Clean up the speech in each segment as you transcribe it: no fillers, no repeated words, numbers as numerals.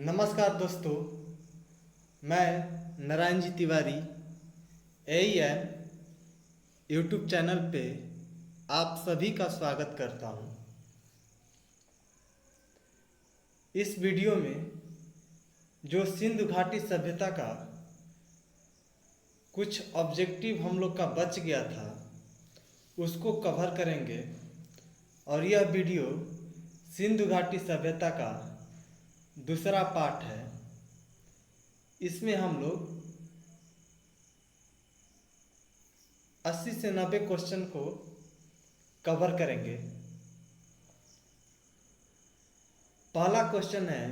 नमस्कार दोस्तों, मैं Narayan ji Tiwari AEN YouTube channel पे आप सभी का स्वागत करता हूँ। इस वीडियो में जो सिंधु घाटी सभ्यता का कुछ ऑब्जेक्टिव हम लोग का बच गया था उसको कवर करेंगे और यह वीडियो सिंधु घाटी सभ्यता का दूसरा पार्ट है। इसमें हम लोग 80 से 90 क्वेश्चन को कवर करेंगे। पहला क्वेश्चन है,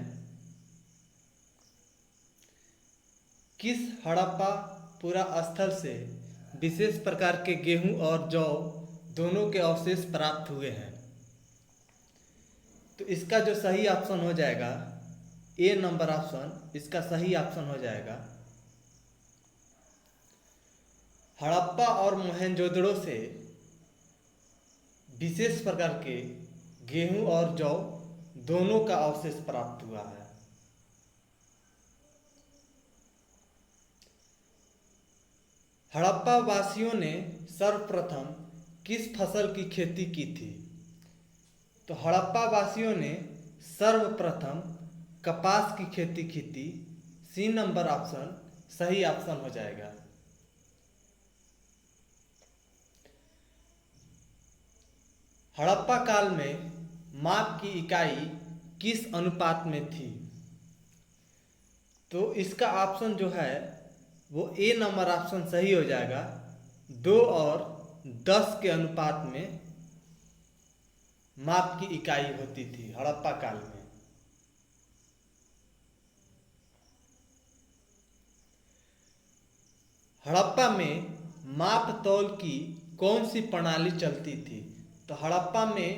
किस हड़प्पा पुरा स्थल से विशेष प्रकार के गेहूं और जौ दोनों के अवशेष प्राप्त हुए हैं? तो इसका जो सही ऑप्शन हो जाएगा ए नंबर ऑप्शन इसका सही ऑप्शन हो जाएगा। हड़प्पा और मोहनजोदड़ो से विशेष प्रकार के गेहूं और जौ दोनों का अवशेष प्राप्त हुआ है। हड़प्पा वासियों ने सर्वप्रथम किस फसल की खेती की थी? तो हड़प्पा वासियों ने सर्वप्रथम कपास की खेती की थी। सी नंबर ऑप्शन सही ऑप्शन हो जाएगा। हड़प्पा काल में माप की इकाई किस अनुपात में थी? तो इसका ऑप्शन जो है वो ए नंबर ऑप्शन सही हो जाएगा। 2 और 10 के अनुपात में माप की इकाई होती थी हड़प्पा काल में। हड़प्पा में माप तौल की कौन सी प्रणाली चलती थी? तो हड़प्पा में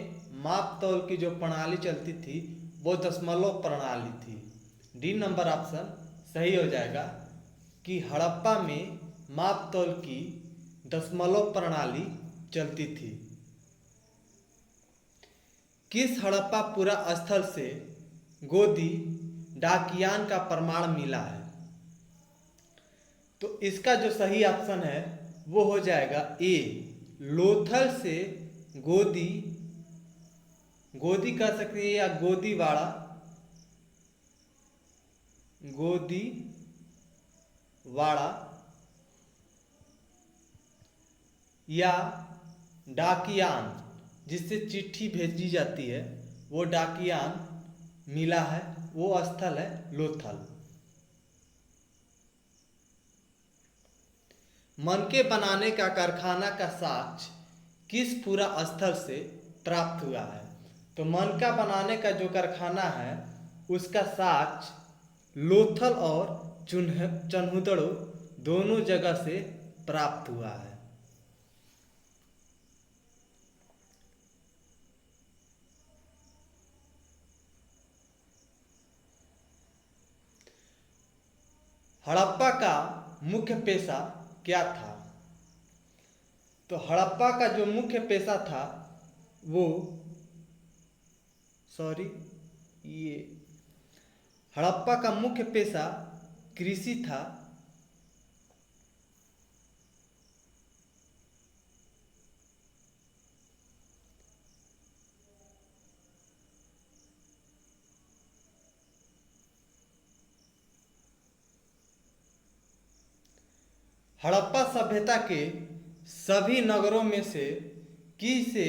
माप तौल की जो प्रणाली चलती थी वो दशमलव प्रणाली थी। डी नंबर ऑप्शन सही हो जाएगा कि हड़प्पा में माप तौल की दशमलव प्रणाली चलती थी। किस हड़प्पा पुरा स्थल से गोदी डाकियान का प्रमाण मिला है? तो इसका जो सही ऑप्शन है वो हो जाएगा ए, लोथल से गोदी, गोदी कह सकते हैं या गोदीवाड़ा, गोदीवाड़ा या डाकियान जिससे चिट्ठी भेजी जाती है वो डाकियान मिला है, वो स्थल है लोथल। मनके बनाने का कारखाना का साक्ष्य किस पुरा स्थल से प्राप्त हुआ है? तो मनका बनाने का जो कारखाना है उसका साक्ष्य लोथल और चन्हुदड़ो दोनों जगह से प्राप्त हुआ है। हड़प्पा का मुख्य पेशा क्या था? तो हड़प्पा का जो मुख्य पेशा था वो हड़प्पा का मुख्य पेशा कृषि था। हड़प्पा सभ्यता के सभी नगरों में से किसे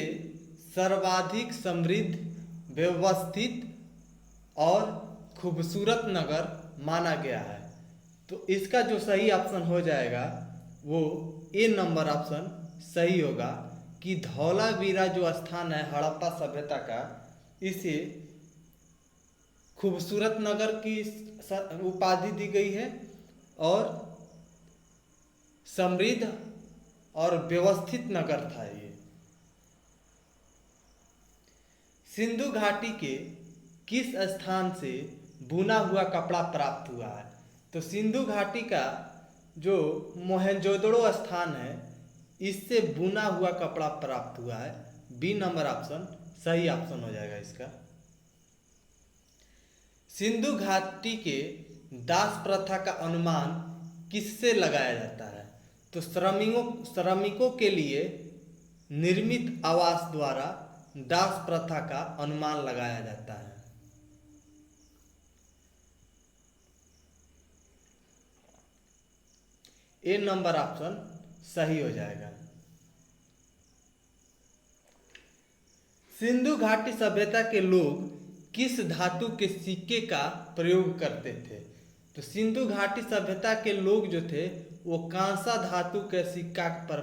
सर्वाधिक समृद्ध, व्यवस्थित और खूबसूरत नगर माना गया है? तो इसका जो सही ऑप्शन हो जाएगा वो ए नंबर ऑप्शन सही होगा कि धौलावीरा जो स्थान है हड़प्पा सभ्यता का, इसे खूबसूरत नगर की उपाधि दी गई है और समृद्ध और व्यवस्थित नगर था ये। सिंधु घाटी के किस स्थान से बुना हुआ कपड़ा प्राप्त हुआ है? तो सिंधु घाटी का जो मोहनजोदड़ो स्थान है इससे बुना हुआ कपड़ा प्राप्त हुआ है। बी नंबर ऑप्शन सही ऑप्शन हो जाएगा इसका। सिंधु घाटी के दास प्रथा का अनुमान किससे लगाया जाता है? तो श्रमिकों के लिए निर्मित आवास द्वारा दास प्रथा का अनुमान लगाया जाता है। ए नंबर ऑप्शन सही हो जाएगा। सिंधु घाटी सभ्यता के लोग किस धातु के सिक्के का प्रयोग करते थे? तो सिंधु घाटी सभ्यता के लोग जो थे वो कांसा धातु के सिक्का पर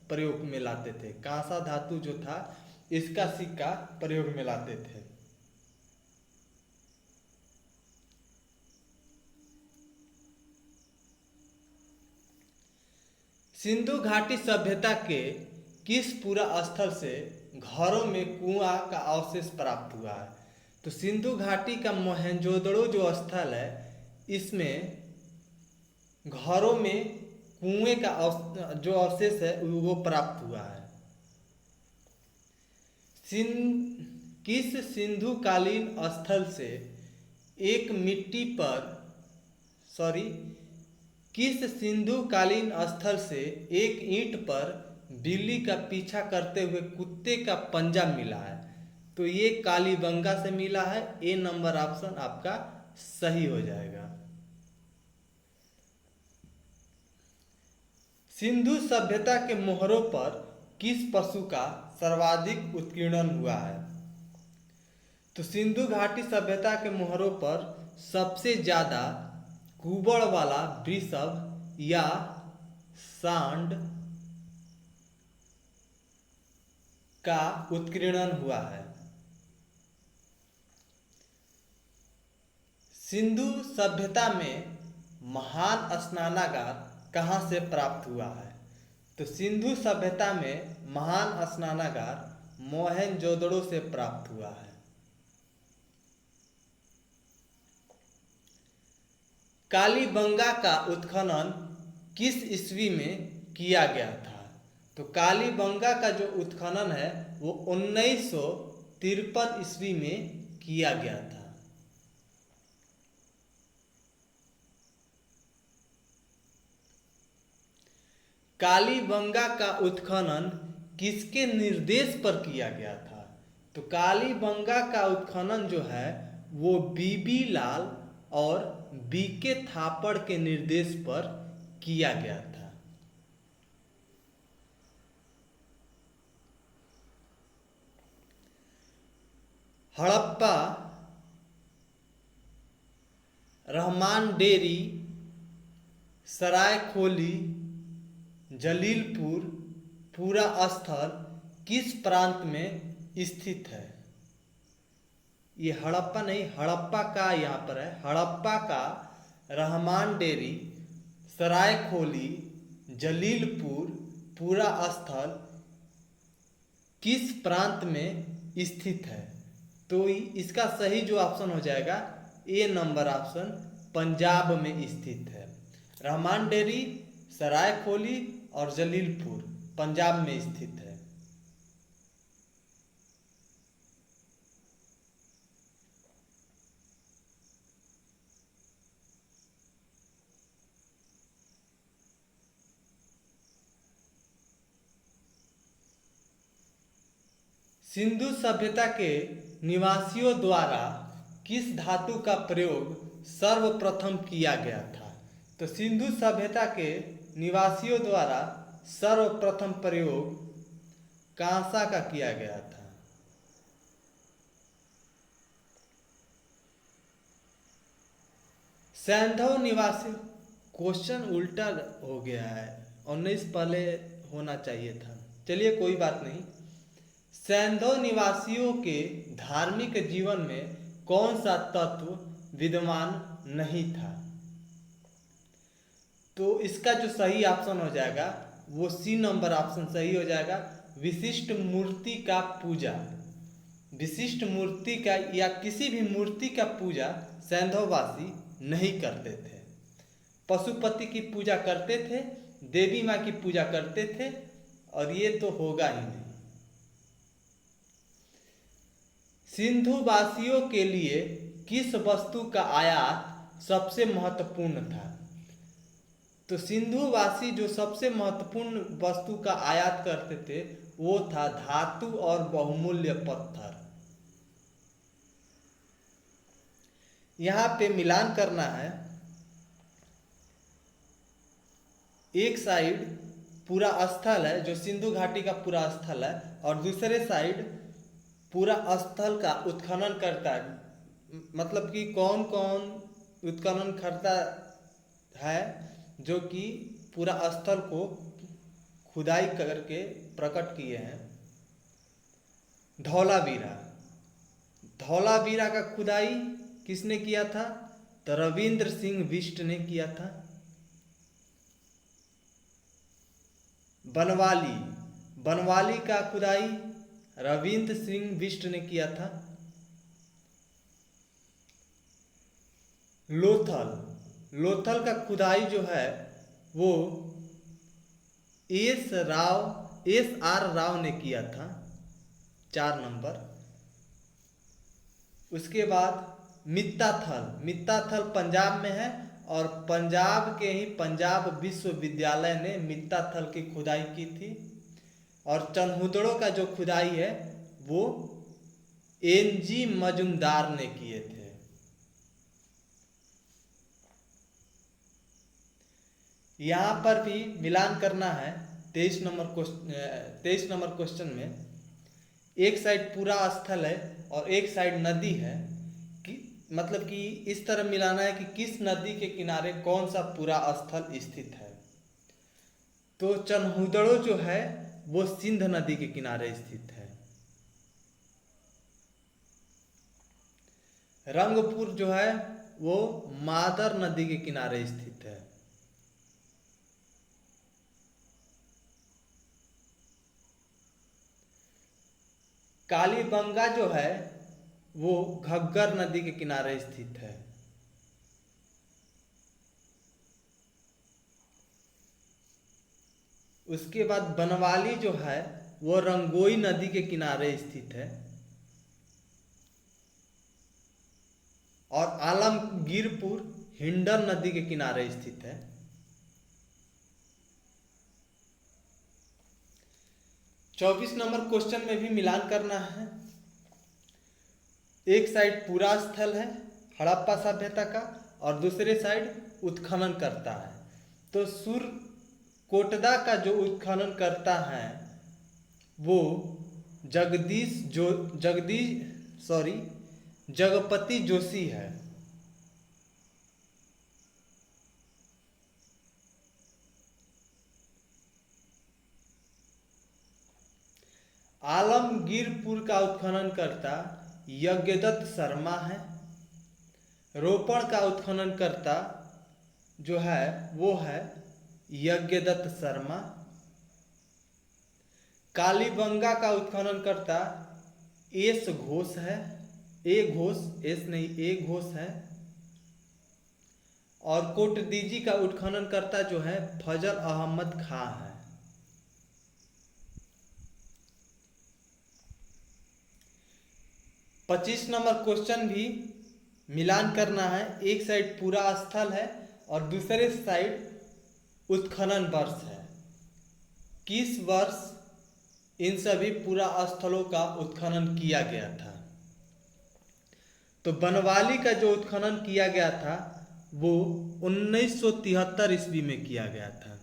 प्रयोग में लाते थे। कांसा धातु जो था इसका सिक्का प्रयोग में लाते थे। सिंधु घाटी सभ्यता के किस पूरा स्थल से घरों में कुआं का अवशेष प्राप्त हुआ है? तो सिंधु घाटी का मोहनजोदड़ो जो स्थल है इसमें घरों में कुएं का जो अवशेष है वो प्राप्त हुआ है। किस सिंधु कालीन स्थल से एक मिट्टी पर किस सिंधु कालीन स्थल से एक ईंट पर बिल्ली का पीछा करते हुए कुत्ते का पंजा मिला है? तो ये कालीबंगा से मिला है। ए नंबर ऑप्शन आपका सही हो जाएगा। सिंधु सभ्यता के मोहरों पर किस पशु का सर्वाधिक उत्कीर्णन हुआ है? तो सिंधु घाटी सभ्यता के मोहरों पर सबसे ज्यादा कुबड़ वाला वृषभ या सांड का उत्कीर्णन हुआ है। सिंधु सभ्यता में महान स्नानागार कहाँ से प्राप्त हुआ है? तो सिंधु सभ्यता में महान स्नानागार मोहनजोदड़ो से प्राप्त हुआ है। कालीबंगा का उत्खनन किस ईस्वी में किया गया था? तो कालीबंगा का जो उत्खनन है वो 1953 ईस्वी में किया गया था। कालीबंगा का उत्खनन किसके निर्देश पर किया गया था? तो कालीबंगा का उत्खनन जो है वो बीबी लाल और बीके थापड़ के निर्देश पर किया गया था। हड़प्पा, रहमान डेरी, सरायखोली, जलीलपुर पूरा स्थल किस प्रांत में स्थित है? ये हड़प्पा नहीं, हड़प्पा का यहाँ पर है। हड़प्पा का रहमान डेरी, सरायखोली, जलीलपुर पूरा स्थल किस प्रांत में स्थित है? तो इसका सही जो ऑप्शन हो जाएगा ए नंबर ऑप्शन पंजाब में स्थित है। रहमान डेरी, सरायखोली और जलीलपुर पंजाब में स्थित है। सिंधु सभ्यता के निवासियों द्वारा किस धातु का प्रयोग सर्वप्रथम किया गया था? तो सिंधु सभ्यता के निवासियों द्वारा सर्वप्रथम प्रयोग कांसा का किया गया था। सैंधव निवासी, क्वेश्चन उल्टा हो गया है, 19 पहले होना चाहिए था। चलिए कोई बात नहीं। सैंधव निवासियों के धार्मिक जीवन में कौन सा तत्व विद्यमान नहीं था? तो इसका जो सही ऑप्शन हो जाएगा वो सी नंबर ऑप्शन सही हो जाएगा। विशिष्ट मूर्ति का पूजा, विशिष्ट मूर्ति का या किसी भी मूर्ति का पूजा सैंधववासी नहीं करते थे। पशुपति की पूजा करते थे, देवी माँ की पूजा करते थे, और ये तो होगा ही नहीं। सिंधु वासियों के लिए किस वस्तु का आयात सबसे महत्वपूर्ण था? तो सिंधुवासी जो सबसे महत्वपूर्ण वस्तु का आयात करते थे वो था धातु और बहुमूल्य पत्थर। यहाँ पे मिलान करना है। एक साइड पूरा स्थल है जो सिंधु घाटी का पूरा स्थल है, और दूसरे साइड पूरा स्थल का उत्खनन करता है। मतलब कि कौन कौन उत्खनन करता है जो कि पूरा स्थल को खुदाई करके प्रकट किए हैं। धौलावीरा, धौलावीरा का खुदाई किसने किया था? तो रविंद्र सिंह बिष्ट ने किया था। बनवाली, बनवाली का खुदाई रविंद्र सिंह बिष्ट ने किया था। लोथल, लोथल का खुदाई जो है वो एस आर राव ने किया था, 4 नंबर। उसके बाद मित्ताथल, मित्ताथल पंजाब में है और पंजाब के ही पंजाब विश्वविद्यालय ने मित्ताथल की खुदाई की थी। और चनहुदड़ों का जो खुदाई है वो एनजी मजुमदार ने किए थे। यहाँ पर भी मिलान करना है। 23 नंबर क्वेश्चन में एक साइड पूरा स्थल है और एक साइड नदी है कि मतलब कि इस तरह मिलाना है कि किस नदी के किनारे कौन सा पूरा स्थल स्थित है। तो चनहुदड़ो जो है वो सिंध नदी के किनारे स्थित है। रंगपुर जो है वो मादर नदी के किनारे स्थित है। कालीबंगा जो है वो घग्गर नदी के किनारे स्थित है। उसके बाद बनवाली जो है वो रंगोई नदी के किनारे स्थित है। और आलमगीरपुर हिंडन नदी के किनारे स्थित है। चौबीस नंबर क्वेश्चन में भी मिलान करना है। एक साइड पूरा स्थल है हड़प्पा सभ्यता का और दूसरे साइड उत्खनन करता है। तो सुरकोटदा का जो उत्खनन करता है वो जगपति जोशी है। आलमगीरपुर का उत्खनन करता यज्ञदत्त शर्मा है। रोपण का उत्खनन करता जो है वो है यज्ञदत्त शर्मा। कालीबंगा का उत्खनन करता एस घोष है, ए घोष है। और कोटदीजी का उत्खनन करता जो है फजल अहमद खां है। पच्चीस नंबर क्वेश्चन भी मिलान करना है। एक साइड पूरा स्थल है और दूसरे साइड उत्खनन वर्ष है। किस वर्ष इन सभी पूरा स्थलों का उत्खनन किया गया था? तो बनवाली का जो उत्खनन किया गया था वो 1973 ईस्वी में किया गया था।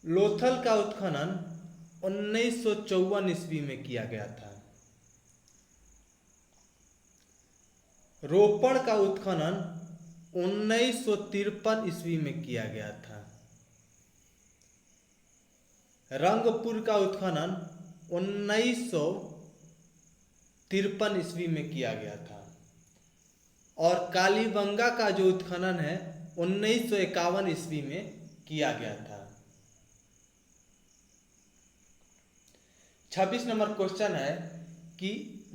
लोथल का उत्खनन 1954 ईस्वी में किया गया था। रोपण का उत्खनन 1953 ईस्वी में किया गया था। रंगपुर का उत्खनन 1953 ईस्वी में किया गया था। और कालीबंगा का जो उत्खनन है 1951 ईस्वी में किया गया था। 26 नंबर क्वेश्चन है कि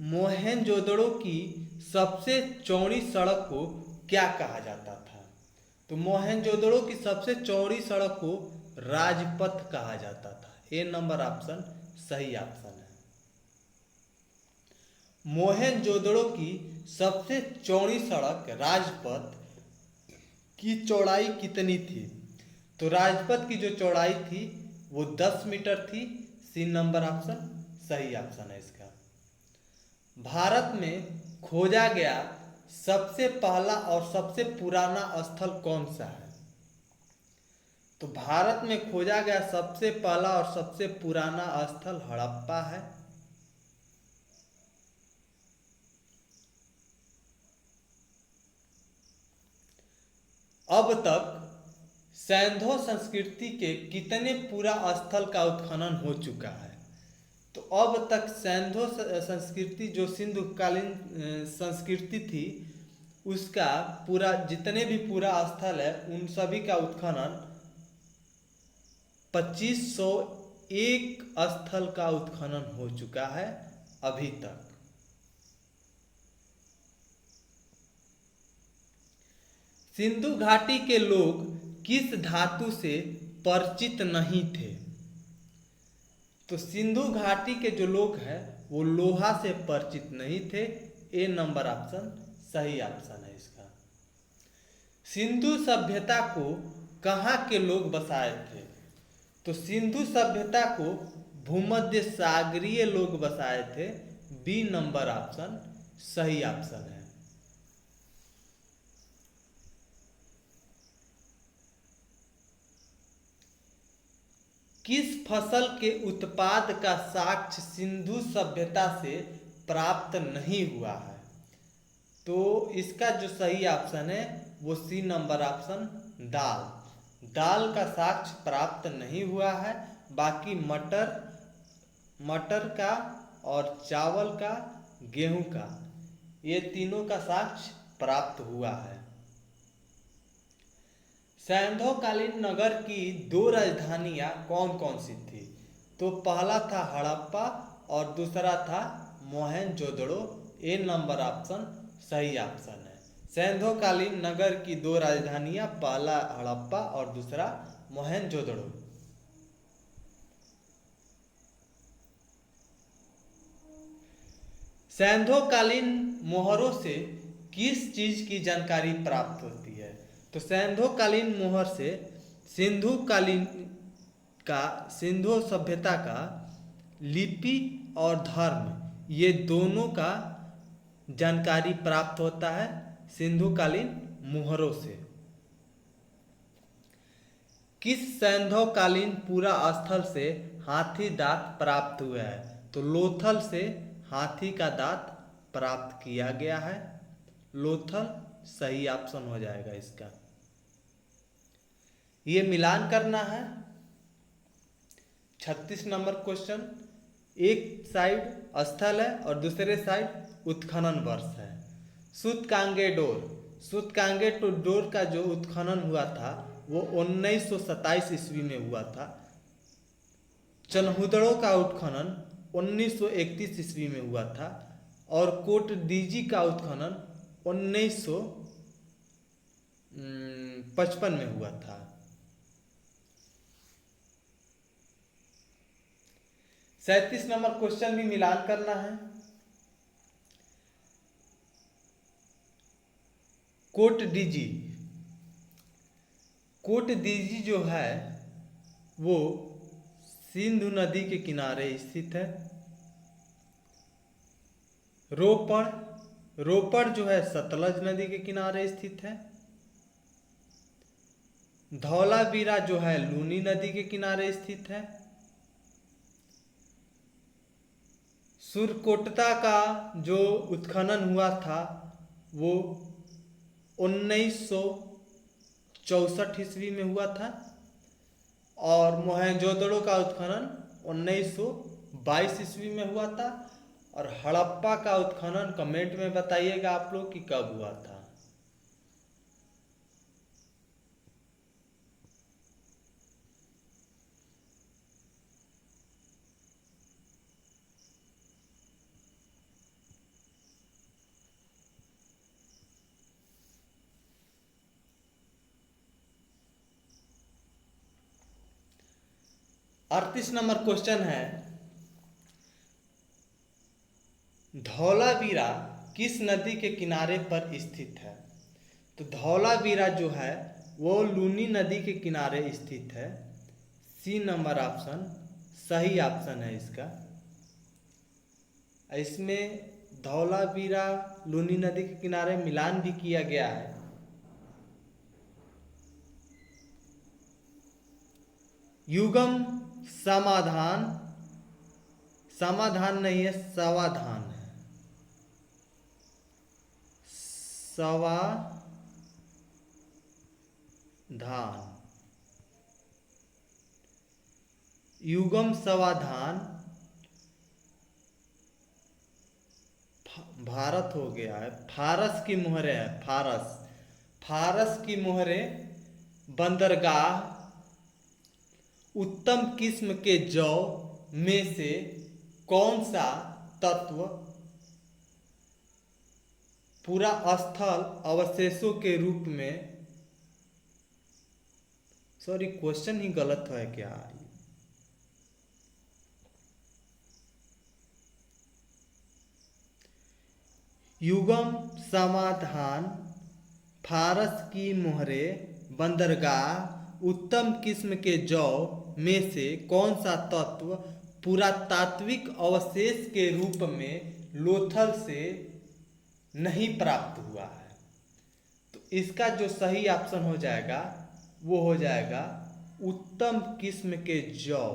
मोहनजोदड़ो की सबसे चौड़ी सड़क को क्या कहा जाता था? तो मोहनजोदड़ो की सबसे चौड़ी सड़क को राजपथ कहा जाता था। ए नंबर ऑप्शन सही ऑप्शन है। मोहनजोदड़ो की सबसे चौड़ी सड़क राजपथ की चौड़ाई कितनी थी? तो राजपथ की जो चौड़ाई थी वो 10 मीटर थी। सी नंबर ऑप्शन सही ऑप्शन है इसका। भारत में खोजा गया सबसे पहला और सबसे पुराना स्थल कौन सा है? तो भारत में खोजा गया सबसे पहला और सबसे पुराना स्थल हड़प्पा है। अब तक सैंधव संस्कृति के कितने पूरा स्थल का उत्खनन हो चुका है? तो अब तक सैंधव संस्कृति जो सिंधु कालीन संस्कृति थी उसका पूरा जितने भी पूरा स्थल है उन सभी का उत्खनन 2501 स्थल का उत्खनन हो चुका है अभी तक। सिंधु घाटी के लोग किस धातु से परिचित नहीं थे? तो सिंधु घाटी के जो लोग हैं वो लोहा से परिचित नहीं थे। ए नंबर ऑप्शन सही ऑप्शन है इसका। सिंधु सभ्यता को कहाँ के लोग बसाए थे? तो सिंधु सभ्यता को भूमध्य सागरीय लोग बसाए थे। बी नंबर ऑप्शन सही ऑप्शन है। किस फसल के उत्पाद का साक्ष्य सिंधु सभ्यता से प्राप्त नहीं हुआ है? तो इसका जो सही ऑप्शन है वो सी नंबर ऑप्शन दाल। दाल का साक्ष्य प्राप्त नहीं हुआ है। बाकी मटर का और चावल का, गेहूं का, ये तीनों का साक्ष्य प्राप्त हुआ है। सैंधवकालीन नगर की दो राजधानियां कौन कौन सी थी? तो पहला था हड़प्पा और दूसरा था मोहनजोदड़ो। ए नंबर ऑप्शन सही ऑप्शन है। सैंधवकालीन नगर की दो राजधानियां पहला हड़प्पा और दूसरा मोहनजोदड़ो। सैंधवकालीन मोहरों से किस चीज की जानकारी प्राप्त होती है? तो सैंधवकालीन मोहर से सिंधु सभ्यता का लिपि और धर्म ये दोनों का जानकारी प्राप्त होता है सिंधुकालीन मोहरों से। किस सैंधवकालीन पूरा स्थल से हाथी दांत प्राप्त हुआ है? तो लोथल से हाथी का दांत प्राप्त किया गया है। लोथल सही ऑप्शन हो जाएगा इसका। ये मिलान करना है। 36 नंबर क्वेश्चन, एक साइड स्थल है और दूसरे साइड उत्खनन वर्ष है। सूतकांगे डोर का जो उत्खनन हुआ था वो 1927 ईस्वी में हुआ था। चनहुदड़ों का उत्खनन 1931 ईस्वी में हुआ था और कोट डीजी का उत्खनन 1955 में हुआ था। सैंतीस नंबर क्वेश्चन भी मिलान करना है। कोट डीजी जो है वो सिंधु नदी के किनारे स्थित है। रोपड़ जो है सतलज नदी के किनारे स्थित है। धौलावीरा जो है लूनी नदी के किनारे स्थित है। सुरकोटता का जो उत्खनन हुआ था वो 1964 ईस्वी में हुआ था और मोहनजोदड़ो का उत्खनन 1922 ईस्वी में हुआ था। और हड़प्पा का उत्खनन कमेंट में बताइएगा आप लोग कि कब हुआ था। अड़तीस नंबर क्वेश्चन है, धौलावीरा किस नदी के किनारे पर स्थित है? तो धौलावीरा जो है वो लूनी नदी के किनारे स्थित है। सी नंबर ऑप्शन सही ऑप्शन है इसका। इसमें धौलावीरा लूनी नदी के किनारे मिलान भी किया गया है। युगम समाधान, समाधान नहीं है, समाधान है, समाधान। युगम समाधान भारत हो गया है। फारस की मोहरें है, फारस, फारस की मोहरें बंदरगाह उत्तम किस्म के जौ में से कौन सा तत्व पूरा स्थल अवशेषों के रूप में, सॉरी क्वेश्चन ही गलत है क्या? युगम समाधान फारस की मोहरें बंदरगाह उत्तम किस्म के जौ में से कौन सा तत्व पुरातात्विक अवशेष के रूप में लोथल से नहीं प्राप्त हुआ है? तो इसका जो सही ऑप्शन हो जाएगा वो हो जाएगा उत्तम किस्म के जौ।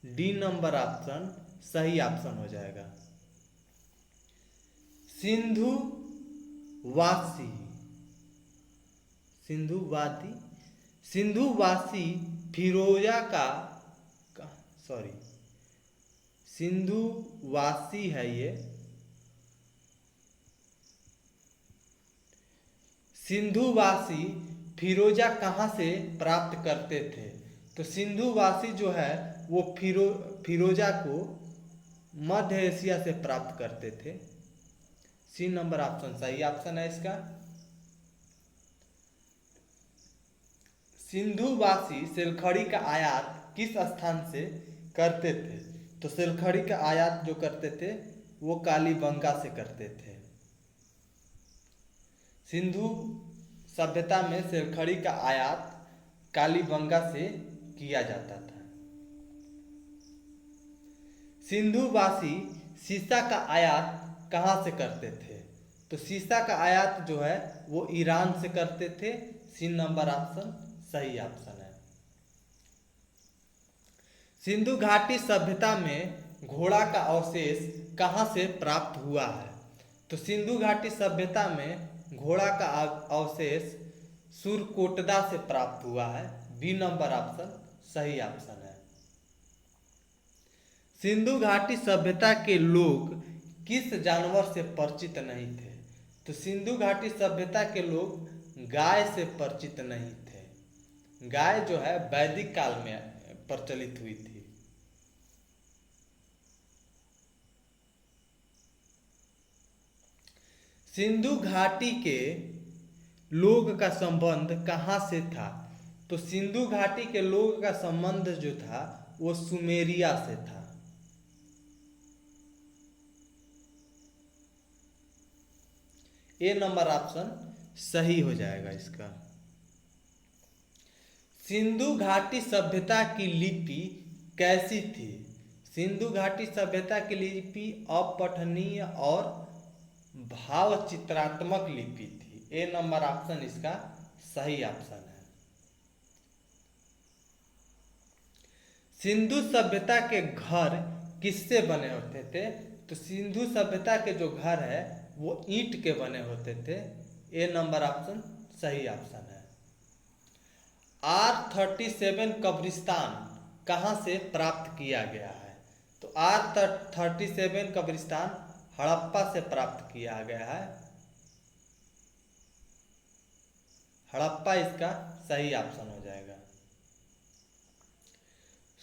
डी नंबर ऑप्शन सही ऑप्शन हो जाएगा। सिंधुवासी, सिंधुवादी, सिंधुवासी फिरोजा का सॉरी सिंधुवासी है ये। सिंधुवासी फिरोजा कहाँ से प्राप्त करते थे? तो सिंधुवासी जो है वो फिरोजा को मध्य एशिया से प्राप्त करते थे। सी नंबर ऑप्शन सही ऑप्शन है इसका। सिंधुवासी सिलखड़ी का आयात किस स्थान से करते थे? तो सिलखड़ी का आयात जो करते थे वो कालीबंगा से करते थे। सिंधु सभ्यता में सिलखड़ी का आयात कालीबंगा से किया जाता था। सिंधुवासी सीसा का आयात कहाँ से करते थे? तो सीसा का आयात जो है वो ईरान से करते थे। सी नंबर ऑप्शन सही ऑप्शन है। सिंधु घाटी सभ्यता में घोड़ा का अवशेष कहाँ से प्राप्त हुआ है? तो सिंधु घाटी सभ्यता में घोड़ा का अवशेष सुरकोटदा से प्राप्त हुआ है। बी नंबर ऑप्शन सही ऑप्शन है। सिंधु घाटी सभ्यता के लोग किस जानवर से परिचित नहीं थे? तो सिंधु घाटी सभ्यता के लोग गाय से परिचित नहीं थे। गाय जो है वैदिक काल में प्रचलित हुई थी। सिंधु घाटी के लोग का संबंध कहाँ से था? तो सिंधु घाटी के लोग का संबंध जो था वो सुमेरिया से था। ए नंबर ऑप्शन सही हो जाएगा इसका। सिंधु घाटी सभ्यता की लिपि कैसी थी? सिंधु घाटी सभ्यता की लिपि अपठनीय और भावचित्रात्मक लिपि थी। ए नंबर ऑप्शन इसका सही ऑप्शन है। सिंधु सभ्यता के घर किससे बने होते थे? तो सिंधु सभ्यता के जो घर है वो ईंट के बने होते थे। ए नंबर ऑप्शन सही ऑप्शन है। R37 कब्रिस्तान कहाँ से प्राप्त किया गया है? तो R37 कब्रिस्तान हड़प्पा से प्राप्त किया गया है। हड़प्पा इसका सही ऑप्शन हो जाएगा।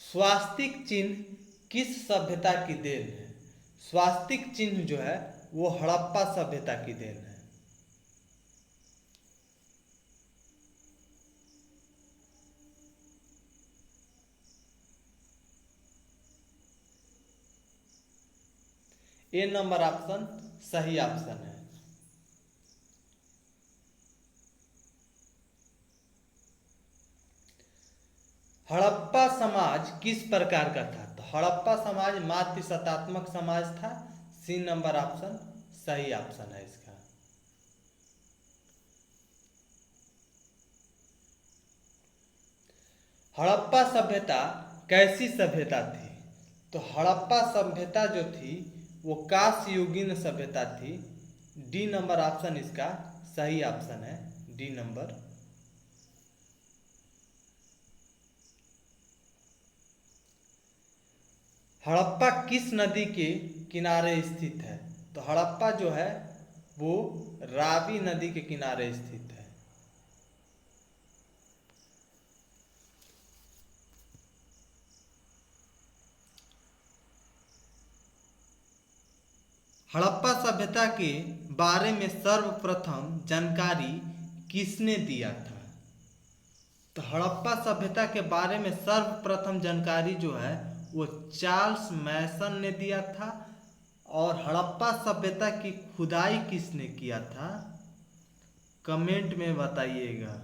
स्वास्तिक चिन्ह किस सभ्यता की देन है? स्वास्तिक चिन्ह जो है वो हड़प्पा सभ्यता की देन है। ए नंबर ऑप्शन सही ऑप्शन है। हड़प्पा समाज किस प्रकार का था? तो हड़प्पा समाज मातृसत्तात्मक समाज था। सी नंबर ऑप्शन सही ऑप्शन है इसका। हड़प्पा सभ्यता कैसी सभ्यता थी? तो हड़प्पा सभ्यता जो थी वो कांस्ययुगीन सभ्यता थी। डी नंबर ऑप्शन इसका सही ऑप्शन है, डी नंबर। हड़प्पा किस नदी के किनारे स्थित है? तो हड़प्पा जो है वो रावी नदी के किनारे स्थित है। हड़प्पा सभ्यता के बारे में सर्वप्रथम जानकारी किसने दिया था? तो हड़प्पा सभ्यता के बारे में सर्वप्रथम जानकारी जो है वो चार्ल्स मैसन ने दिया था। और हड़प्पा सभ्यता की खुदाई किसने किया था? कमेंट में बताइएगा।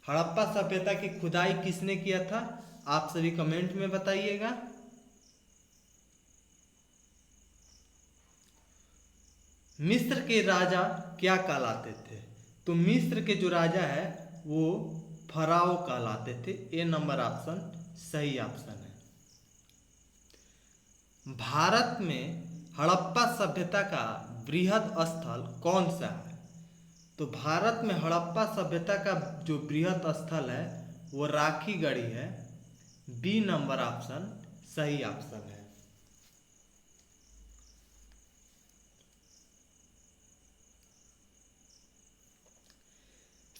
हड़प्पा सभ्यता की खुदाई किसने किया था? आप सभी कमेंट में बताइएगा। मिस्र के राजा क्या कहलाते थे? तो मिस्र के जो राजा है वो फराओ कहलाते थे। ए नंबर ऑप्शन सही ऑप्शन है। भारत में हड़प्पा सभ्यता का बृहद स्थल कौन सा है? तो भारत में हड़प्पा सभ्यता का जो बृहद स्थल है वो राखी गढ़ी है। बी नंबर ऑप्शन सही ऑप्शन है।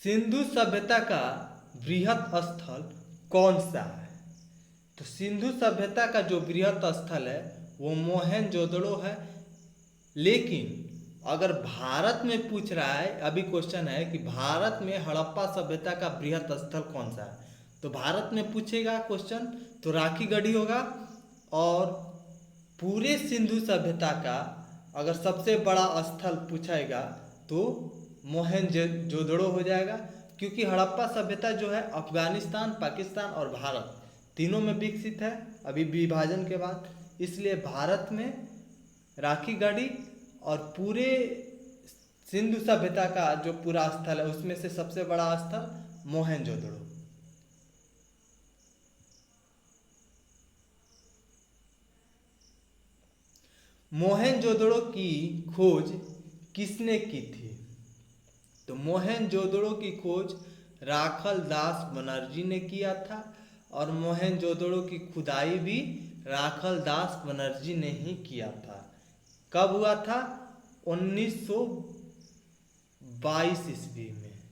सिंधु सभ्यता का बृहद स्थल कौन सा है? तो सिंधु सभ्यता का जो बृहद स्थल है वो मोहनजोदड़ो है। लेकिन अगर भारत में पूछ रहा है, अभी क्वेश्चन है कि भारत में हड़प्पा सभ्यता का बृहद स्थल कौन सा है, तो भारत में पूछेगा क्वेश्चन तो राखी गढ़ी होगा। और पूरे सिंधु सभ्यता का अगर सबसे बड़ा स्थल पूछेगा तो मोहनजोदड़ो हो जाएगा। क्योंकि हड़प्पा सभ्यता जो है अफगानिस्तान, पाकिस्तान और भारत तीनों में विकसित है अभी विभाजन के बाद, इसलिए भारत में राखी गढ़ी और पूरे सिंधु सभ्यता का जो पूरा स्थल है उसमें से सबसे बड़ा स्थल मोहनजोदड़ो। मोहनजोदड़ो की खोज किसने की थी? तो मोहनजोदड़ो की खोज राखल दास बनर्जी ने किया था। और मोहनजोदड़ो की खुदाई भी राखल दास बनर्जी ने ही किया था। कब हुआ था? 1922 ईस्वी में।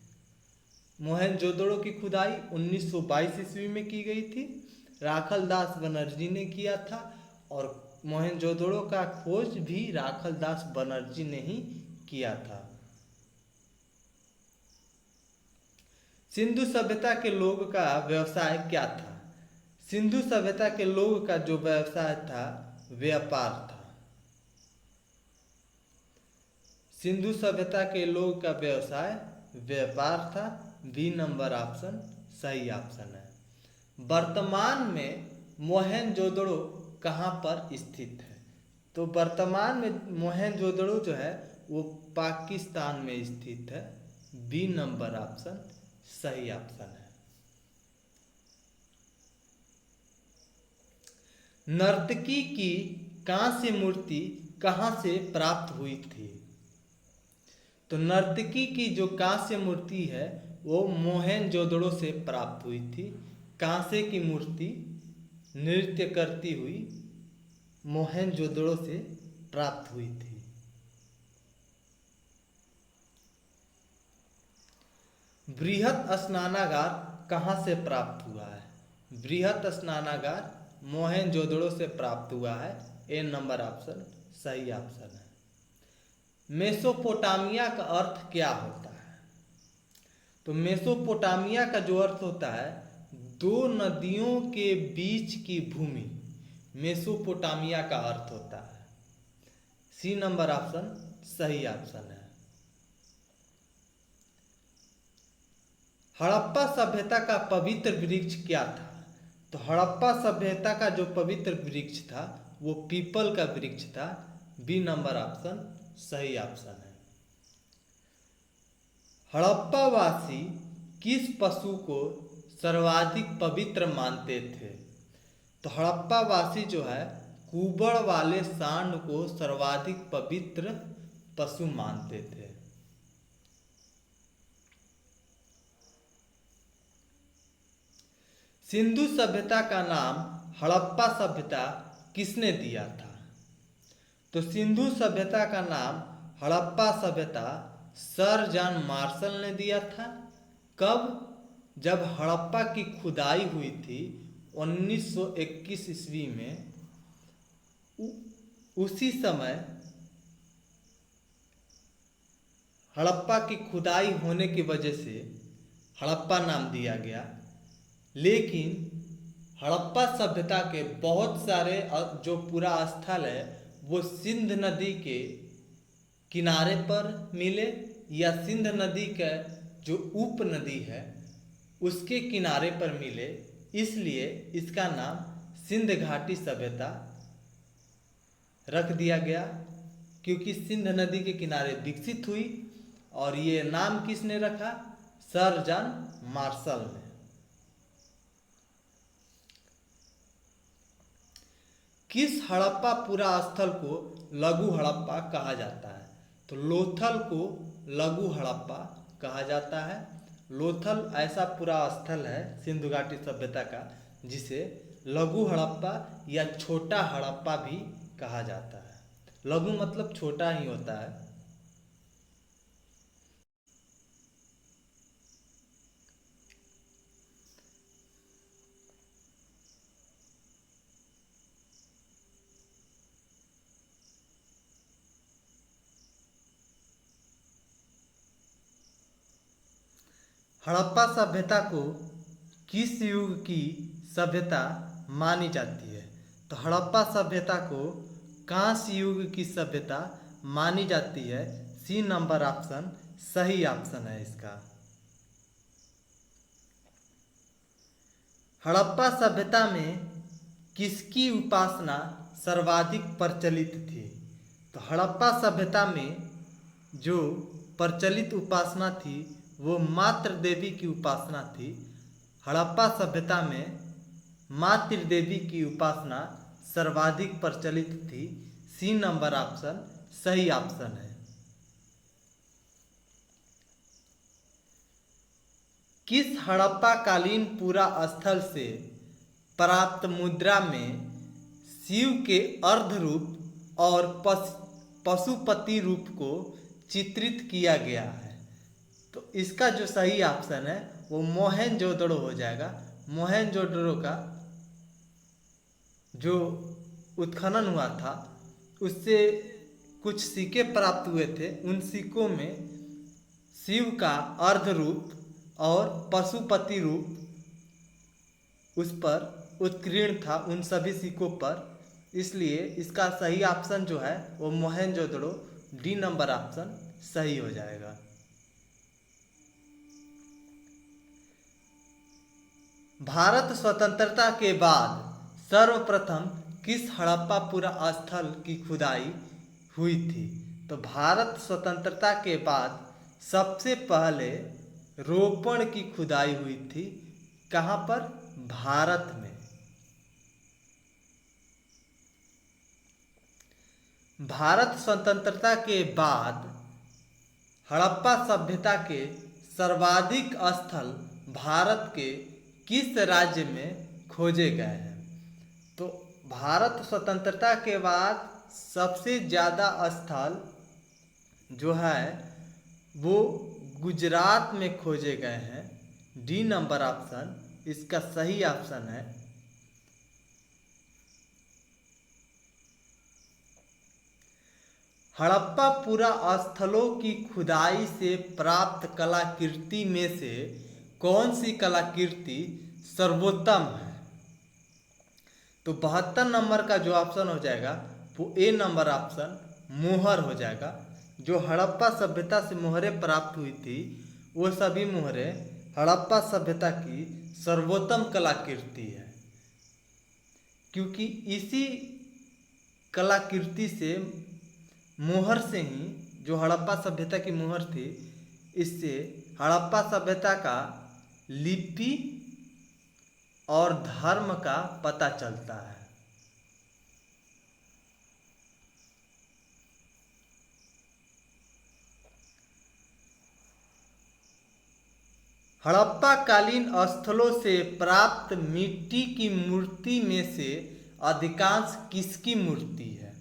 मोहनजोदड़ो की खुदाई 1922 ईस्वी में की गई थी, राखल दास बनर्जी ने किया था। और मोहनजोदड़ो का खोज भी राखल दास बनर्जी ने ही किया था। सिंधु सभ्यता के लोग का व्यवसाय क्या था? सिंधु सभ्यता के लोग का जो व्यवसाय था व्यापार था। सिंधु सभ्यता के लोग का व्यवसाय व्यापार था। बी नंबर ऑप्शन सही ऑप्शन है। वर्तमान में मोहनजोदड़ो कहाँ पर स्थित है? तो वर्तमान में मोहनजोदड़ो जो है वो पाकिस्तान में स्थित है। बी नंबर ऑप्शन सही ऑप्शन है। नर्तकी की कांस्य मूर्ति कहाँ से प्राप्त हुई थी? तो नर्तकी की जो कांस्य मूर्ति है वो मोहनजोदड़ो से प्राप्त हुई थी। कांसे की मूर्ति नृत्य करती हुई मोहनजोदड़ो से प्राप्त हुई थी। बृहत स्नानागार कहाँ से प्राप्त हुआ है? बृहत स्नानागार मोहनजोदड़ो से प्राप्त हुआ है। ए नंबर ऑप्शन सही ऑप्शन है। मेसोपोटामिया का अर्थ क्या होता है? तो मेसोपोटामिया का जो अर्थ होता है दो नदियों के बीच की भूमि मेसोपोटामिया का अर्थ होता है। सी नंबर ऑप्शन सही ऑप्शन है। हड़प्पा सभ्यता का पवित्र वृक्ष क्या था? तो हड़प्पा सभ्यता का जो पवित्र वृक्ष था वो पीपल का वृक्ष था। बी नंबर ऑप्शन सही ऑप्शन है। हड़प्पावासी किस पशु को सर्वाधिक पवित्र मानते थे? तो हड़प्पावासी जो है कुबड़ वाले सांड को सर्वाधिक पवित्र पशु मानते थे। सिंधु सभ्यता का नाम हड़प्पा सभ्यता किसने दिया था? तो सिंधु सभ्यता का नाम हड़प्पा सभ्यता सर जॉन मार्शल ने दिया था। कब? जब हड़प्पा की खुदाई हुई थी 1921 ईस्वी में, उसी समय हड़प्पा की खुदाई होने की वजह से हड़प्पा नाम दिया गया। लेकिन हड़प्पा सभ्यता के बहुत सारे जो पूरा स्थल है वो सिंध नदी के किनारे पर मिले या सिंध नदी का जो उप नदी है उसके किनारे पर मिले, इसलिए इसका नाम सिंध घाटी सभ्यता रख दिया गया, क्योंकि सिंध नदी के किनारे विकसित हुई। और ये नाम किसने रखा? सर जॉन मार्शल ने। किस हड़प्पा पुरा स्थल को लघु हड़प्पा कहा जाता है? तो लोथल को लघु हड़प्पा कहा जाता है। लोथल ऐसा पूरा स्थल है सिंधु घाटी सभ्यता का जिसे लघु हड़प्पा या छोटा हड़प्पा भी कहा जाता है। लघु मतलब छोटा ही होता है। हड़प्पा सभ्यता को किस युग की सभ्यता मानी जाती है? तो हड़प्पा सभ्यता को कांस्य युग की सभ्यता मानी जाती है। सी नंबर ऑप्शन सही ऑप्शन है इसका। हड़प्पा सभ्यता में किसकी उपासना सर्वाधिक प्रचलित थी? तो हड़प्पा सभ्यता में जो प्रचलित उपासना थी वो मातृ देवी की उपासना थी। हड़प्पा सभ्यता में मातृ देवी की उपासना सर्वाधिक प्रचलित थी। सी नंबर ऑप्शन सही ऑप्शन है। किस हड़प्पा कालीन पूरा स्थल से प्राप्त मुद्रा में शिव के अर्ध रूप और पशुपति रूप को चित्रित किया गया है? तो इसका जो सही ऑप्शन है वो मोहनजोदड़ो हो जाएगा। मोहनजोदड़ो का जो उत्खनन हुआ था उससे कुछ सिक्के प्राप्त हुए थे। उन सिक्कों में शिव का अर्ध रूप और पशुपति रूप उस पर उत्कीर्ण था, उन सभी सिक्कों पर। इसलिए इसका सही ऑप्शन जो है वो मोहनजोदड़ो, डी नंबर ऑप्शन सही हो जाएगा। भारत स्वतंत्रता के बाद सर्वप्रथम किस हड़प्पा पुरा स्थल की खुदाई हुई थी? तो भारत स्वतंत्रता के बाद सबसे पहले रोपण की खुदाई हुई थी। कहाँ पर? भारत में। भारत स्वतंत्रता के बाद हड़प्पा सभ्यता के सर्वाधिक स्थल भारत के किस राज्य में खोजे गए हैं? तो भारत स्वतंत्रता के बाद सबसे ज़्यादा स्थल जो है वो गुजरात में खोजे गए हैं। डी नंबर ऑप्शन इसका सही ऑप्शन है। हड़प्पा पुरा स्थलों की खुदाई से प्राप्त कलाकृति में से कौन सी कलाकृति सर्वोत्तम है। तो 72 नंबर का जो ऑप्शन हो जाएगा वो ए नंबर ऑप्शन मोहर हो जाएगा। जो हड़प्पा सभ्यता से मोहरें प्राप्त हुई थी वो सभी मोहरें हड़प्पा सभ्यता की सर्वोत्तम कलाकृति है, क्योंकि इसी कलाकृति से मोहर से ही जो हड़प्पा सभ्यता की मोहर थी, इससे हड़प्पा सभ्यता का लिपि और धर्म का पता चलता है। हड़प्पा कालीन स्थलों से प्राप्त मिट्टी की मूर्ति में से अधिकांश किसकी मूर्ति है?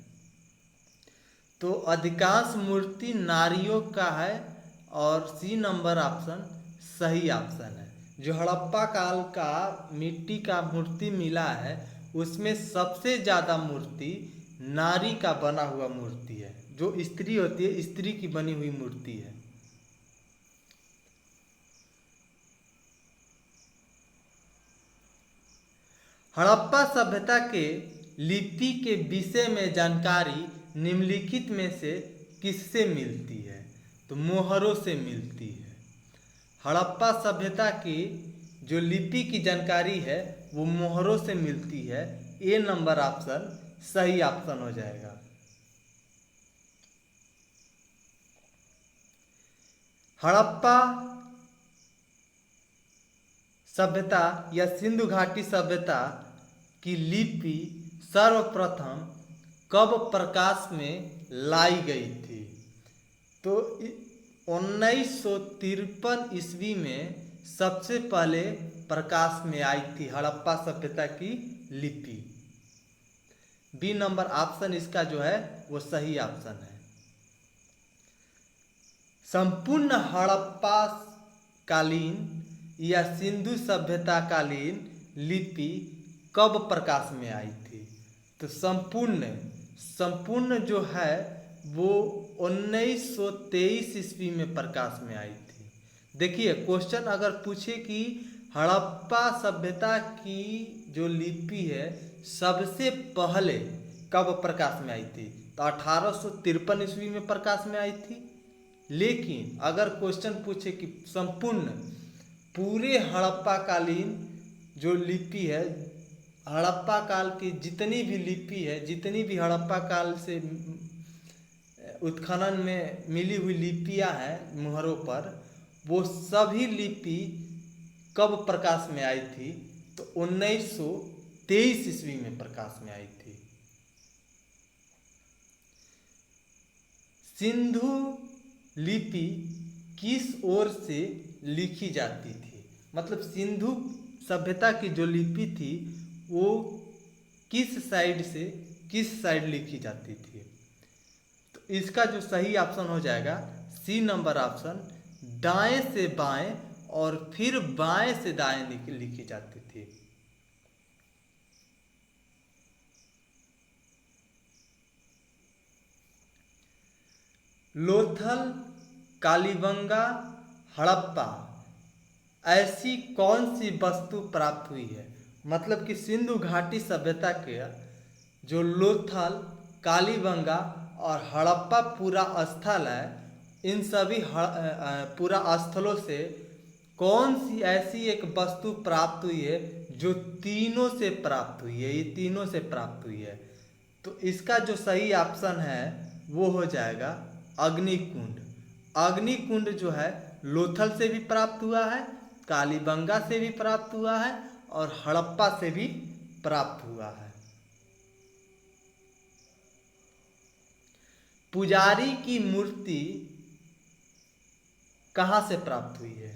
तो अधिकांश मूर्ति नारियों का है और सी नंबर ऑप्शन सही ऑप्शन है। जो हड़प्पा काल का मिट्टी का मूर्ति मिला है उसमें सबसे ज़्यादा मूर्ति नारी का बना हुआ मूर्ति है। जो स्त्री होती है, स्त्री की बनी हुई मूर्ति है। हड़प्पा सभ्यता के लिपि के विषय में जानकारी निम्नलिखित में से किससे मिलती है? तो मोहरों से मिलती है। हड़प्पा सभ्यता की जो लिपि की जानकारी है वो मोहरों से मिलती है। ए नंबर ऑप्शन सही ऑप्शन हो जाएगा। हड़प्पा सभ्यता या सिंधु घाटी सभ्यता की लिपि सर्वप्रथम कब प्रकाश में लाई गई थी? तो 1953 ईस्वी में सबसे पहले प्रकाश में आई थी हड़प्पा सभ्यता की लिपि। बी नंबर ऑप्शन इसका जो है वो सही ऑप्शन है। संपूर्ण हड़प्पा कालीन या सिंधु सभ्यता कालीन लिपि कब प्रकाश में आई थी? तो संपूर्ण जो है वो 1923 ईस्वी में प्रकाश में आई थी। देखिए क्वेश्चन अगर पूछे कि हड़प्पा सभ्यता की जो लिपि है सबसे पहले कब प्रकाश में आई थी, तो 1853 ईस्वी में प्रकाश में आई थी। लेकिन अगर क्वेश्चन पूछे कि संपूर्ण पूरे हड़प्पा कालीन जो लिपि है, हड़प्पा काल की जितनी भी लिपि है, जितनी भी हड़प्पा काल से उत्खनन में मिली हुई लिपियां हैं मोहरों पर, वो सभी लिपि कब प्रकाश में आई थी? तो 1923 ईस्वी में प्रकाश में आई थी। सिंधु लिपि किस ओर से लिखी जाती थी? मतलब सिंधु सभ्यता की जो लिपि थी वो किस साइड लिखी जाती थी? तो इसका जो सही ऑप्शन हो जाएगा सी नंबर ऑप्शन, दाएं से बाएं और फिर बाएं से दाएं लिखी जाती थी। लोथल, कालीबंगा, हड़प्पा ऐसी कौन सी वस्तु प्राप्त हुई है? मतलब कि सिंधु घाटी सभ्यता के जो लोथल, कालीबंगा और हड़प्पा पूरा स्थल है, इन सभी पूरा स्थलों से कौन सी ऐसी एक वस्तु प्राप्त हुई है जो तीनों से प्राप्त हुई है? ये तीनों से प्राप्त हुई है। तो इसका जो सही ऑप्शन है वो हो जाएगा अग्निकुंड। अग्निकुंड जो है लोथल से भी प्राप्त हुआ है, कालीबंगा से भी प्राप्त हुआ है और हड़प्पा से भी प्राप्त हुआ है। पुजारी की मूर्ति कहाँ से प्राप्त हुई है?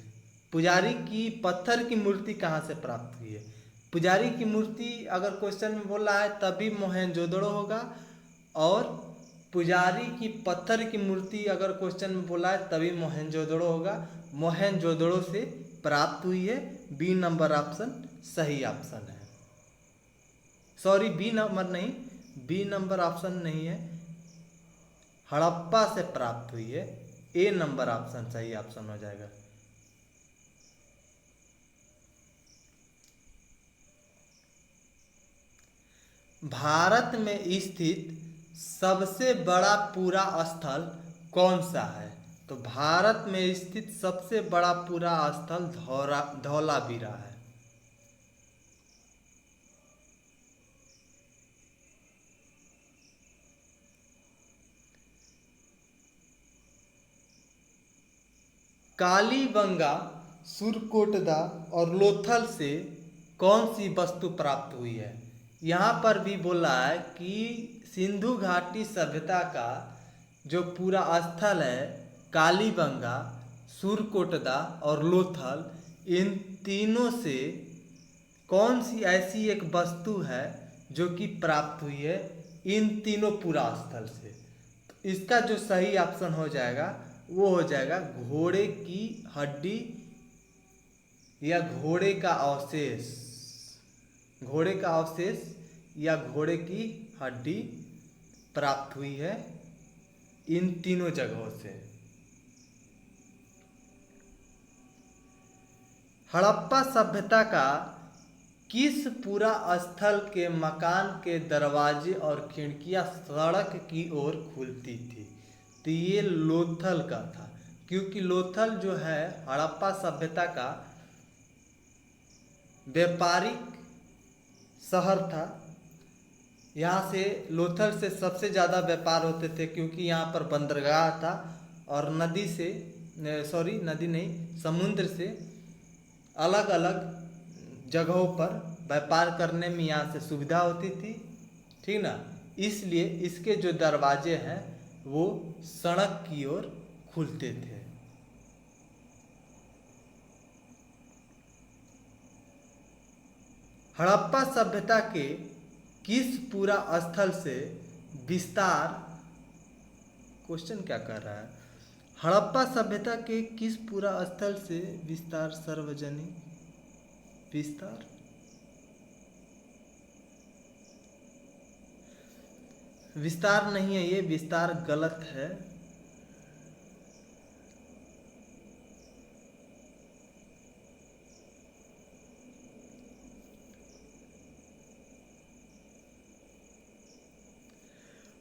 पुजारी की पत्थर की मूर्ति कहाँ से प्राप्त हुई है? पुजारी की मूर्ति अगर क्वेश्चन में बोल रहा है तभी मोहनजोदड़ो होगा, और पुजारी की पत्थर की मूर्ति अगर क्वेश्चन में बोला है तभी मोहनजोदड़ो होगा। मोहनजोदड़ो से प्राप्त हुई है। बी नंबर ऑप्शन सही ऑप्शन है। सॉरी, बी नंबर ऑप्शन नहीं है, हड़प्पा से प्राप्त हुई है। ए नंबर ऑप्शन सही ऑप्शन हो जाएगा। भारत में स्थित सबसे बड़ा पूरा स्थल कौन सा है? तो भारत में स्थित सबसे बड़ा पूरा स्थल धौलावीरा है। कालीबंगा, सुरकोटदा और लोथल से कौन सी वस्तु प्राप्त हुई है? यहाँ पर भी बोला है कि सिंधु घाटी सभ्यता का जो पूरा स्थल है कालीबंगा, सुरकोटदा और लोथल, इन तीनों से कौन सी ऐसी एक वस्तु है जो कि प्राप्त हुई है इन तीनों पूरा स्थल से? तो इसका जो सही ऑप्शन हो जाएगा वो हो जाएगा घोड़े की हड्डी या घोड़े का अवशेष। घोड़े का अवशेष या घोड़े की हड्डी प्राप्त हुई है इन तीनों जगहों से। हड़प्पा सभ्यता का किस पूरा स्थल के मकान के दरवाजे और खिड़कियां सड़क की ओर खुलती थी? तो ये लोथल का था, क्योंकि लोथल जो है हड़प्पा सभ्यता का व्यापारिक शहर था। यहाँ से लोथल से सबसे ज़्यादा व्यापार होते थे, क्योंकि यहाँ पर बंदरगाह था और नदी से नदी नहीं, समुद्र से अलग अलग जगहों पर व्यापार करने में यहाँ से सुविधा होती थी, ठीक ना। इसलिए इसके जो दरवाजे हैं वो सड़क की ओर खुलते थे। हड़प्पा सभ्यता के किस पूरा स्थल से विस्तार, क्वेश्चन क्या कर रहा है, हड़प्पा सभ्यता के किस पूरा स्थल से विस्तार सार्वजनिक विस्तार, विस्तार नहीं है, ये विस्तार गलत है।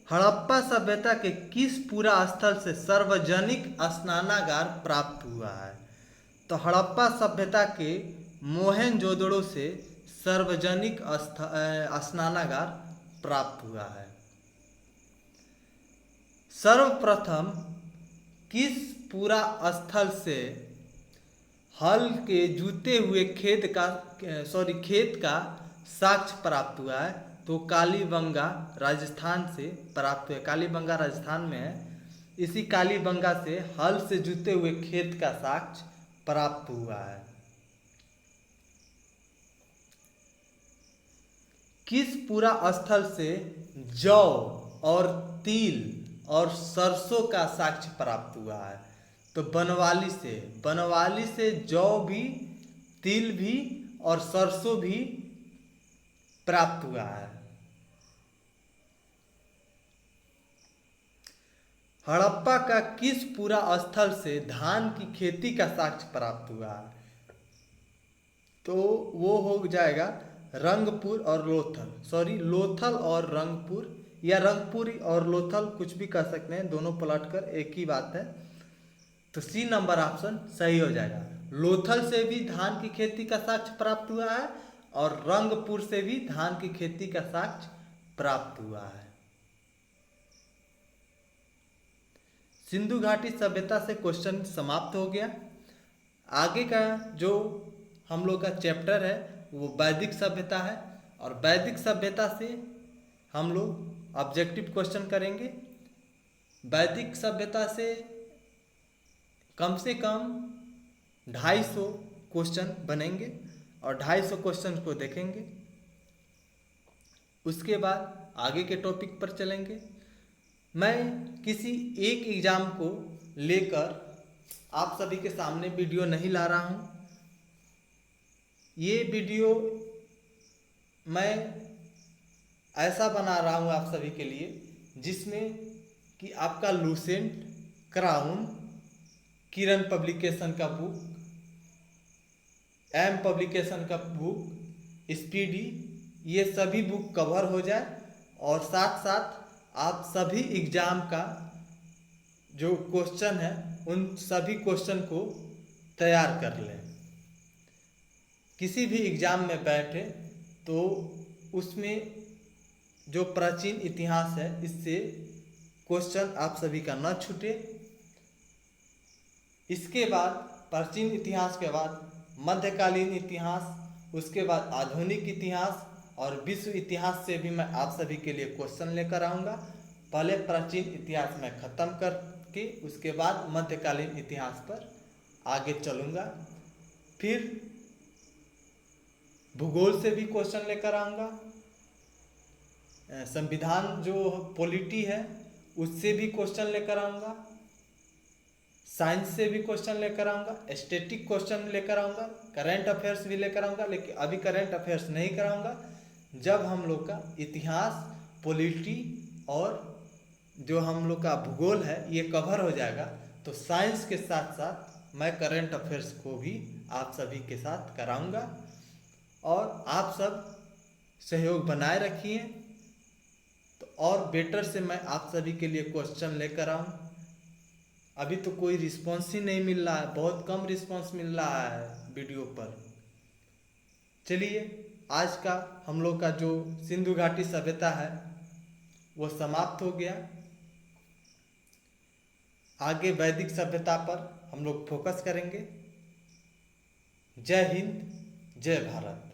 हड़प्पा सभ्यता के किस पूरा स्थल से सार्वजनिक स्नानागार प्राप्त हुआ है? तो हड़प्पा सभ्यता के मोहनजोदड़ो से सार्वजनिक स्नानागार प्राप्त हुआ है। सर्वप्रथम किस पूरा स्थल से हल के जुते हुए खेत का साक्ष्य प्राप्त हुआ है? तो कालीबंगा राजस्थान से प्राप्त हुआ। कालीबंगा राजस्थान में है। इसी कालीबंगा से हल से जुते हुए खेत का साक्ष्य प्राप्त हुआ है। किस पूरा स्थल से जौ और तिल और सरसों का साक्ष्य प्राप्त हुआ है? तो बनवाली से जौ भी, तिल भी और सरसों भी प्राप्त हुआ है। हड़प्पा का किस पूरा स्थल से धान की खेती का साक्ष्य प्राप्त हुआ है? तो वो हो जाएगा रंगपुर और लोथल और रंगपुर, या रंगपुर और लोथल, कुछ भी कह सकते हैं, दोनों पलट कर एक ही बात है। तो सी नंबर ऑप्शन सही हो जाएगा। लोथल से भी धान की खेती का साक्ष्य प्राप्त हुआ है और रंगपुर से भी धान की खेती का साक्ष्य प्राप्त हुआ है। सिंधु घाटी सभ्यता से क्वेश्चन समाप्त हो गया। आगे का जो हम लोग का चैप्टर है वो वैदिक सभ्यता है, और वैदिक सभ्यता से हम लोग ऑब्जेक्टिव क्वेश्चन करेंगे। वैदिक सभ्यता से कम 250 क्वेश्चन बनेंगे और 250 क्वेश्चन को देखेंगे। उसके बाद आगे के टॉपिक पर चलेंगे। मैं किसी एक एग्ज़ाम को लेकर आप सभी के सामने वीडियो नहीं ला रहा हूँ। ये वीडियो मैं ऐसा बना रहा हूँ आप सभी के लिए जिसमें कि आपका लूसेंट, क्राउन, किरण पब्लिकेशन का बुक, एम पब्लिकेशन का बुक, स्पीडी, ये सभी बुक कवर हो जाए और साथ साथ आप सभी एग्जाम का जो क्वेश्चन है उन सभी क्वेश्चन को तैयार कर लें। किसी भी एग्जाम में बैठे तो उसमें जो प्राचीन इतिहास है इससे क्वेश्चन आप सभी का न छूटे। इसके बाद प्राचीन इतिहास के बाद मध्यकालीन इतिहास, उसके बाद आधुनिक इतिहास और विश्व इतिहास से भी मैं आप सभी के लिए क्वेश्चन लेकर आऊँगा। पहले प्राचीन इतिहास में ख़त्म करके उसके बाद मध्यकालीन इतिहास पर आगे चलूँगा। फिर भूगोल से भी क्वेश्चन लेकर आऊँगा। संविधान जो पॉलिटी है उससे भी क्वेश्चन लेकर आऊँगा। साइंस से भी क्वेश्चन लेकर आऊँगा। स्टैटिक क्वेश्चन लेकर आऊँगा। करंट अफेयर्स भी लेकर आऊँगा, लेकिन अभी करंट अफेयर्स नहीं कराऊँगा। जब हम लोग का इतिहास, पॉलिटी और जो हम लोग का भूगोल है ये कवर हो जाएगा तो साइंस के साथ साथ मैं करंट अफेयर्स को भी आप सभी के साथ कराऊँगा। और आप सब सहयोग बनाए रखिए तो और बेटर से मैं आप सभी के लिए क्वेश्चन लेकर आऊँ। अभी तो कोई रिस्पांस ही नहीं मिल रहा है, बहुत कम रिस्पांस मिल रहा है वीडियो पर। चलिए आज का हम लोग का जो सिंधु घाटी सभ्यता है वो समाप्त हो गया। आगे वैदिक सभ्यता पर हम लोग फोकस करेंगे। जय हिंद, जय भारत।